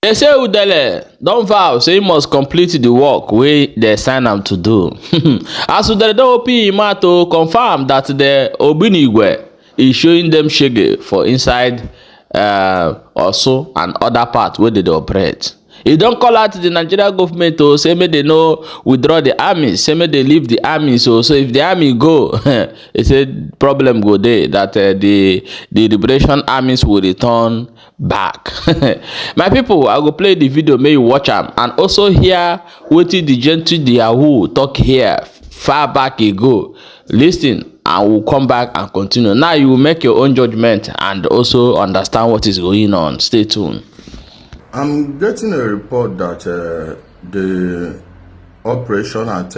They say Ijele don vow say he must complete the work wey dem sign am to do. As Ijele don open im mouth to confirm that the Ogbunigwe is showing them shege for inside Osun and other parts wey dey operate. He don call out the Nigerian government to say make they no withdraw the army, say make they leave the army. So if the army go, he said problem go dey that the liberation armies will return back. My people, I go play the video, make you watch am and also hear wetin the gentle the Yahoo talk here far back ago. Listen and we'll come back and continue. Now you will make your own judgment and also understand what is going on. Stay tuned. I'm getting a report that the operation at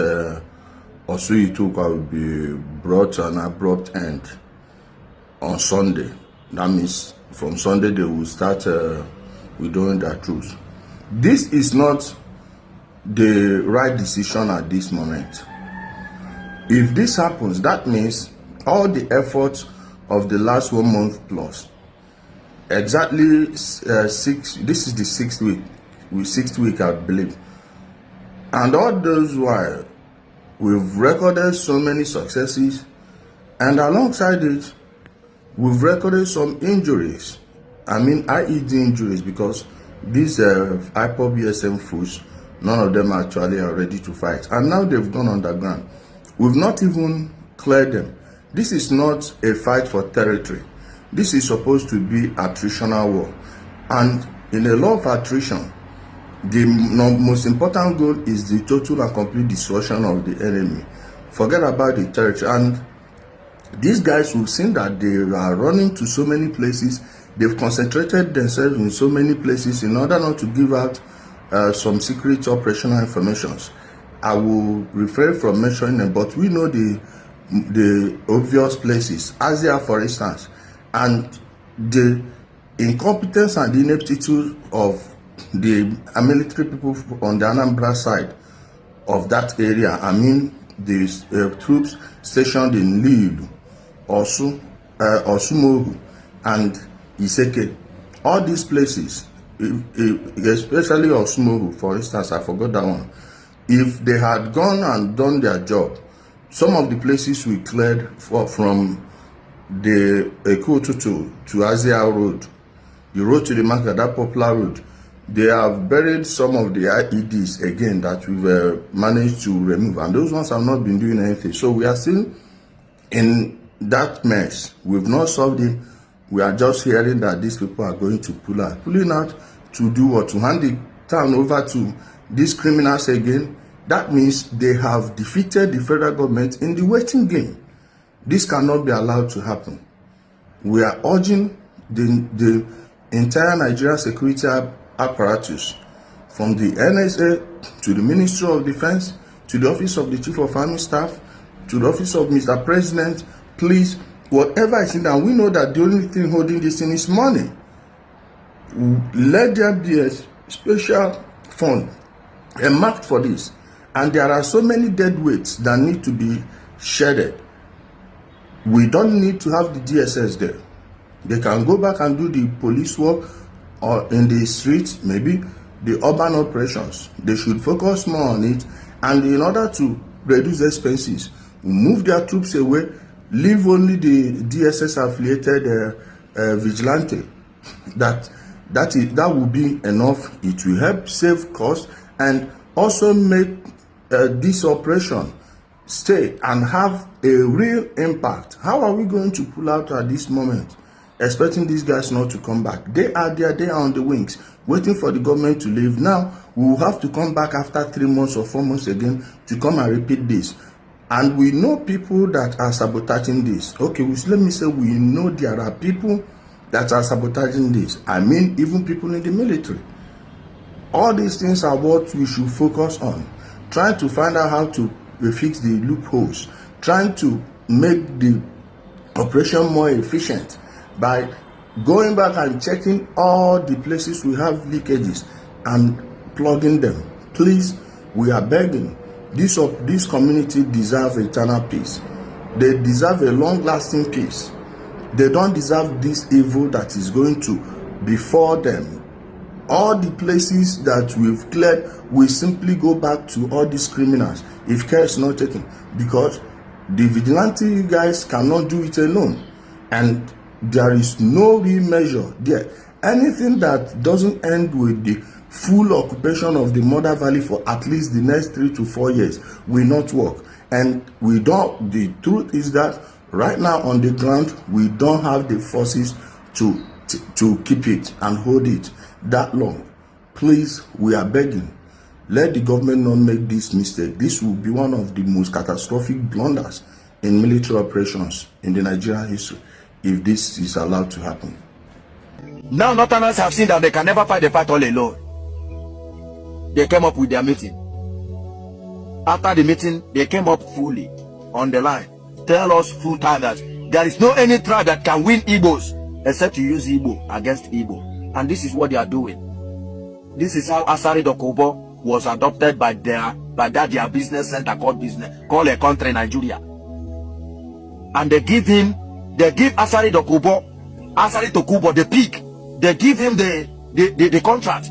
Osuituka will be brought to an abrupt end on Sunday. That means from Sunday they will start withdrawing their troops. This is not the right decision at this moment. If this happens, that means all the efforts of the last 1 month plus, exactly this is the sixth week, I believe, and all those while we've recorded so many successes, and alongside it we've recorded some injuries. I mean IED injuries, because these IPOB BSM fools, none of them actually are ready to fight, and now they've gone underground. We've not even cleared them. This is not a fight for territory. This is supposed to be attritional war, and in a law of attrition, the most important goal is the total and complete destruction of the enemy. Forget about the territory. And these guys, we've seen that they are running to so many places. They've concentrated themselves in so many places in order not to give out some secret operational informations. I will refrain from mentioning them, but we know the obvious places, Asia for instance, and the incompetence and ineptitude of the military people on the Anambra side of that area. I mean the troops stationed in Lidu, Osumohu, and Iseke. All these places, especially Osumohu for instance, I forgot that one. If they had gone and done their job, some of the places we cleared from the Ekotutu to Asia Road, the road to the market, that popular road, they have buried some of the IEDs again that we've managed to remove, and those ones have not been doing anything. So we are still in that mess. We've not solved it. We are just hearing that these people are going to pulling out to do what? To hand the town over to these criminals again. That means they have defeated the federal government in the waiting game. This cannot be allowed to happen. We are urging the entire Nigerian security apparatus, from the NSA to the Ministry of Defense, to the Office of the Chief of Army Staff, to the Office of Mr. President, please, whatever is in there, we know that the only thing holding this thing is money. Let there be a special fund marked for this. And there are so many dead weights that need to be shedded. We don't need to have the DSS there. They can go back and do the police work or in the streets, maybe the urban operations. They should focus more on it, and in order to reduce expenses, move their troops away, leave only the DSS affiliated vigilante. That will be enough. It will help save costs and also make this operation stay and have a real impact. How are we going to pull out at this moment, expecting these guys not to come back? They are there, they are on the wings, waiting for the government to leave. Now we will have to come back after 3 months or 4 months again to come and repeat this. And we know people that are sabotaging this. Okay, let me say we know there are people that are sabotaging this. I mean, even people in the military. All these things are what we should focus on. Trying to find out how to fix the loopholes. Trying to make the operation more efficient by going back and checking all the places we have leakages and plugging them. Please, we are begging. This community deserves eternal peace. They deserve a long-lasting peace. They don't deserve this evil that is going to befall them all the places that we've cleared, we simply go back to all these criminals if care is not taken, because the vigilante guys cannot do it alone, and there is no real measure there. Anything that doesn't end with the full occupation of the Mother Valley for at least the next 3 to 4 years will not work. And we don't, the truth is that right now on the ground, we don't have the forces to keep it and hold it that long. Please, we are begging, let the government not make this mistake. This will be one of the most catastrophic blunders in military operations in the Nigerian history if this is allowed to happen. Now Northerners have seen that they can never fight the fight all alone. They came up with their meeting. After the meeting, they came up fully on the line. Tell us full time that there is no any tribe that can win Igbos except to use Igbo against Igbo. And this is what they are doing. This is how Asari Dokubo was adopted by their business center called a country, Nigeria. And they give Asari Dokubo the pig. They give him the contract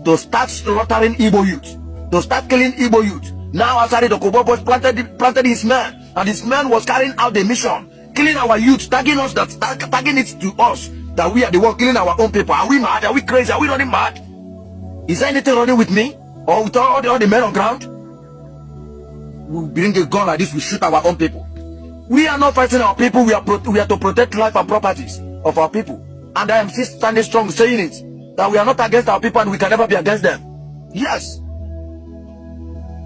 to start slaughtering Igbo youth, to start killing Igbo youth. Now Asari Dokubo was planted his man, and his man was carrying out the mission, killing our youth, tagging it to us that we are the one killing our own people. Are we mad? Are we crazy? Are we running mad? Is there anything running with me or with all the men on ground? We bring a gun like this, we shoot our own people. We are not fighting our people. We are to protect life and properties of our people. And I am still standing strong saying it, that we are not against our people and we can never be against them. Yes.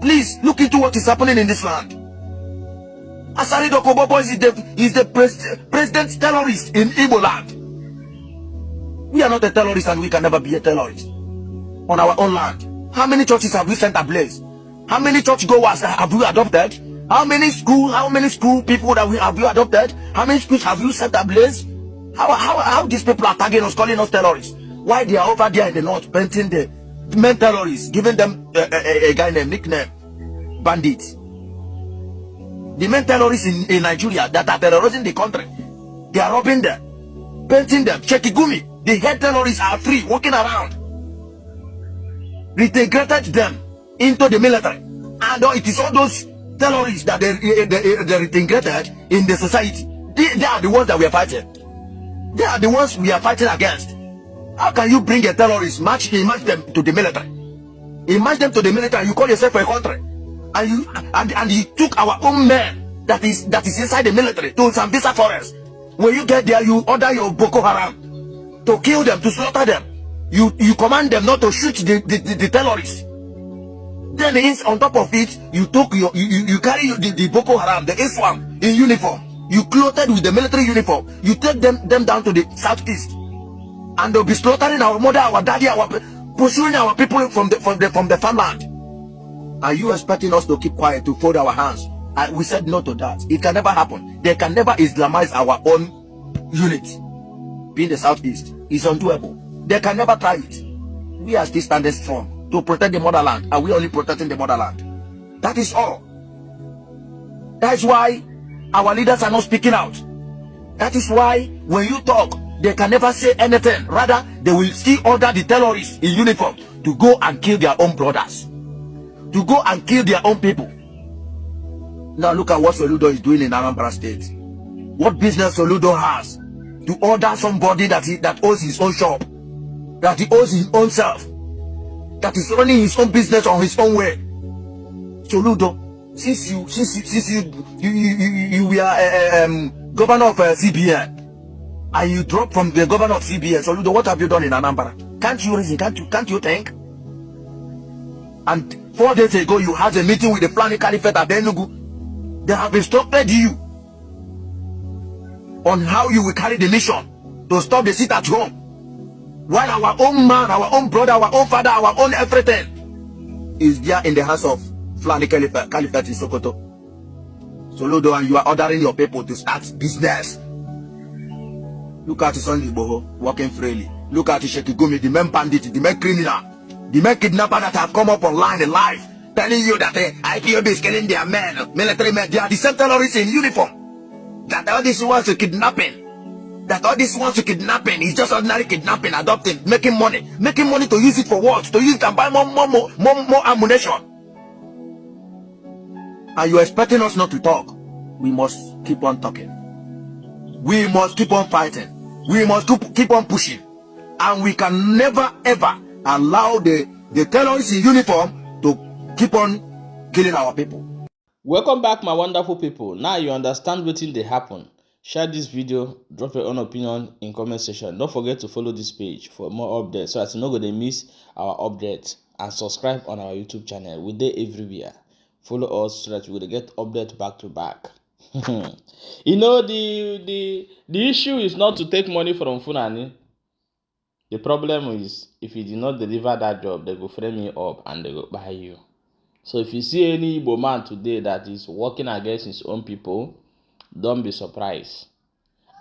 Please look into what is happening in this land. Asari Dokubo is the president terrorist in Igbo land. We are not a terrorist and we can never be a terrorist on our own land. How many churches have we sent ablaze? How many church goers have we adopted? How many school people that we have you adopted? How many schools have you sent ablaze? How these people are tagging us, calling us terrorists? Why they are over there in the north painting the men terrorists, giving them a guy named nickname bandits? The men terrorists in Nigeria that are terrorizing the country, they are robbing them, painting them. Chekigumi, the head terrorists are free, walking around. Reintegrated them into the military, and it is all those terrorists that they reintegrated in the society. They are the ones that we are fighting. They are the ones we are fighting against. How can you bring a terrorist, match them to the military? Match them to the military, you call yourself a country. And you took our own men that is inside the military to Sambisa forest. When you get there, you order your Boko Haram to kill them, to slaughter them. You command them not to shoot the terrorists. Then on top of it, you carry the Boko Haram, the Islam in uniform. You clothed with the military uniform. You take them down to the southeast, and they'll be slaughtering our mother, our daddy, pursuing our people from the farmland. Are you expecting us to keep quiet, to fold our hands? We said no to that. It can never happen. They can never Islamize our own unit. Being the southeast is undoable. They can never try it. We are still standing strong to protect the motherland, and we are only protecting the motherland. That is all. That is why our leaders are not speaking out. That is why when you talk, they can never say anything. Rather, they will still order the terrorists in uniform to go and kill their own brothers, to go and kill their own people. Now look at what Soludo is doing in Anambra State. What business Soludo has to order somebody that owns his own shop, that he owns his own self, that is running his own business on his own way. Soludo, since you were governor of CBN, and you dropped from the governor of CBN, Soludo, what have you done in Anambra? Can't you reason? Can't you think? And 4 days ago, you had a meeting with the Fulani Caliphate at Enugu. They have instructed you on how you will carry the mission to stop the sit at home, while our own man, our own brother, our own father, our own everything is there in the hands of Fulani Caliphate in Sokoto. Soludo, and you are ordering your people to start business. Look at Sonny Boho walking freely. Look at Shekigumi, the men bandit, the men criminal, the men kidnapper that have come up online in life, telling you that IPOB is killing their men, military men. They are the same terrorists in uniform. That all these ones are kidnapping. That all this wants to kidnapping is just ordinary kidnapping, adopting, making money to use it for what? To use it and buy more ammunition. And you're expecting us not to talk? We must keep on talking. We must keep on fighting. We must keep on pushing. And we can never ever allow the terrorists in uniform to keep on killing our people. Welcome back, my wonderful people. Now you understand wetin dey happen. Share this video, drop your own opinion in comment section. Don't forget to follow this page for more updates so as you no go dey miss our updates, and subscribe on our YouTube channel. We dey everywhere. Follow us so that you will get updates back to back. You know, the issue is not to take money from Fulani. The problem is if you did not deliver that job, they go frame you up and they go buy you. So if you see any Igbo man today that is working against his own people, don't be surprised.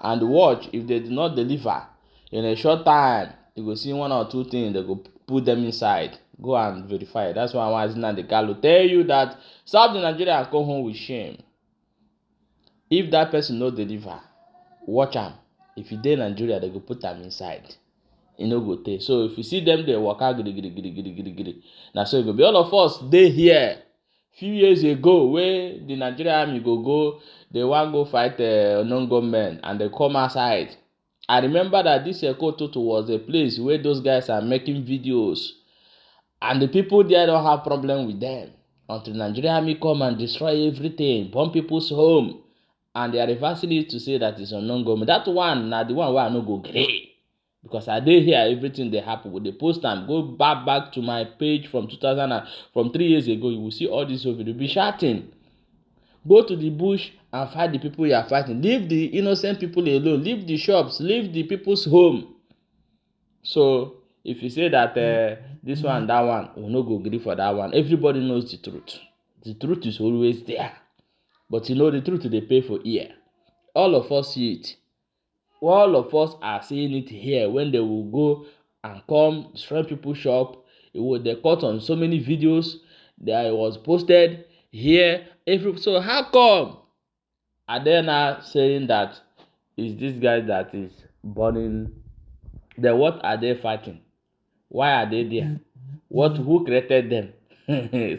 And watch, if they do not deliver, in a short time, you go see one or two things, they go put them inside. Go and verify. That's why Wazina the Kalu tell you that serve the Nigeria and go home with shame. If that person no deliver, watch am. If you dey Nigeria, they go put them inside. E no go take. So if you see them, they walk out gidi. Now so it go be all of us dey here. Few years ago, where the Nigerian army go, they want go fight non-government and they come outside. I remember that this Ekototo was a place where those guys are making videos, and the people there don't have problem with them until Nigerian army come and destroy everything, bomb people's home, and they are reversing it to say that it's a non-government. That one, now the one where I no go grey. Because I did hear everything they happen with the post time. Go back to my page from 3 years ago. You will see all this over. You'll be shouting. Go to the bush and fight the people you are fighting. Leave the innocent people alone. Leave the shops. Leave the people's home. So if you say that this one, that one, we'll not go agree for that one. Everybody knows the truth. The truth is always there. But you know the truth, they pay for ear. All of us see it. All of us are seeing it here when they will go and come destroy people's shop. They cut on so many videos that it was posted here. So how come are they now saying that is this guy that is burning? Then what are they fighting? Why are they there? Who created them?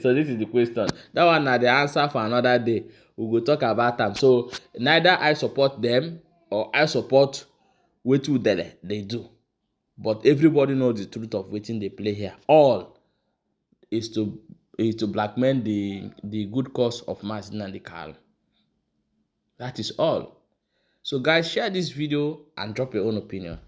So this is the question. That one are the answer for another day. We will talk about them. So neither I support them or I support what they do. But everybody knows the truth of what they play here. All is to blackmail the good cause of Mazin and the Carl. That is all. So guys, share this video and drop your own opinion.